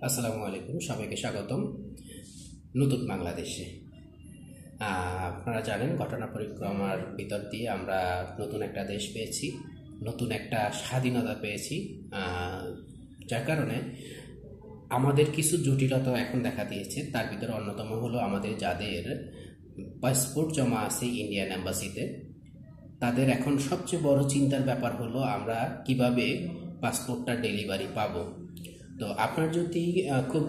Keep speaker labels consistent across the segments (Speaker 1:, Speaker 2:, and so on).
Speaker 1: আসসালামু আলাইকুম, সবাইকে স্বাগতম নতুন বাংলাদেশে। আপনারা জানেন ঘটনা পরিক্রমার ভিতর দিয়ে আমরা নতুন একটা দেশ পেয়েছি, নতুন একটা স্বাধীনতা পেয়েছি। যার কারণে আমাদের কিছু জটিলতা এখন দেখা দিয়েছে। তার ভিতরে অন্যতম হলো আমাদের যাদের পাসপোর্ট জমা আছে ইন্ডিয়ান এম্বাসিতে, তাদের এখন সবচেয়ে বড় চিন্তার ব্যাপার হলো আমরা কিভাবে পাসপোর্টটা ডেলিভারি পাবো। তো আপনার যদি খুব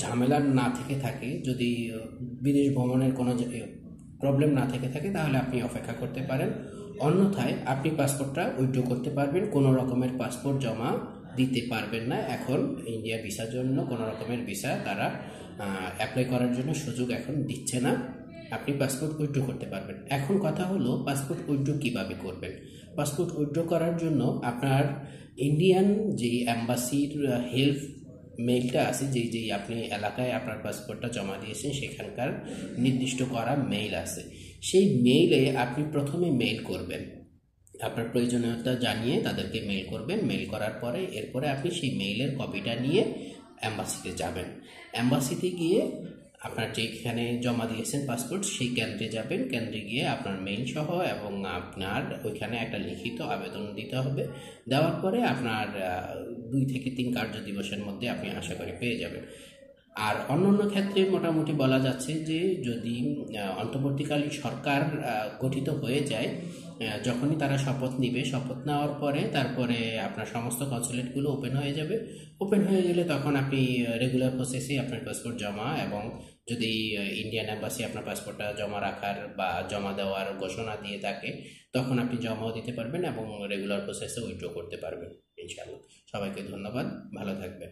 Speaker 1: ঝামেলা না থেকে থাকে, যদি বিদেশ ভ্রমণের কোনো প্রবলেম না থেকে থাকে, তাহলে আপনি অপেক্ষা করতে পারেন। অন্যথায় আপনি পাসপোর্টটা উইথড্র করতে পারবেন, কোনো রকমের পাসপোর্ট জমা দিতে পারবেন না। এখন ইন্ডিয়া ভিসার জন্য কোনো রকমের ভিসা তারা অ্যাপ্লাই করার জন্য সুযোগ এখন দিচ্ছে না। আপনি পাসপোর্ট উইথড্র করতে পারবেন। এখন কথা হলো পাসপোর্ট উইথড্র কীভাবে করবেন। পাসপোর্ট উইথড্র করার জন্য আপনার ইন্ডিয়ান যে অ্যাম্বাসির হেল্প মেইলটা আছে, যেই আপনি এলাকায় আপনার পাসপোর্টটা জমা দিয়েছেন সেখানকার নির্দিষ্ট করা মেইল আছে, সেই মেইলে আপনি প্রথমে মেইল করবেন, আপনার প্রয়োজনীয়তা জানিয়ে তাদেরকে মেইল করবেন। মেইল করার পরে এরপরে আপনি সেই মেইলের কপিটা নিয়ে অ্যাম্বাসিতে যাবেন। অ্যাম্বাসিতে গিয়ে আপনার যেখানে জমা দিয়েছেন পাসপোর্ট সেই কেন্দ্রে যাবেন। কেন্দ্রে গিয়ে আপনার মেইল সহ এবং আপনার ওইখানে একটা লিখিত আবেদন দিতে হবে। দেওয়ার পরে আপনার 2 থেকে 3 কার্য দিবসের মধ্যে আপনি আশা করি পেয়ে যাবেন। আর অন্যান্য ক্ষেত্রে মোটামুটি বলা যাচ্ছে যে যদি অন্তর্বর্তীকালীন সরকার গঠিত হয়ে যায়, যখনই তারা শপথ নিবে, শপথ নেওয়ার পরে তারপরে আপনার সমস্ত কনসুলেটগুলো ওপেন হয়ে যাবে। ওপেন হয়ে গেলে তখন আপনি রেগুলার প্রসেসে আপনার পাসপোর্ট জমা, এবং যদি ইন্ডিয়ান এম্বাসি আপনার পাসপোর্টটা জমা রাখার বা জমা দেওয়ার ঘোষণা দিয়ে থাকে, তখন আপনি জমাও দিতে পারবেন এবং রেগুলার প্রসেসে উইথড্র করতে পারবেন ইনশাআল্লাহ। সবাইকে ধন্যবাদ, ভালো থাকবেন।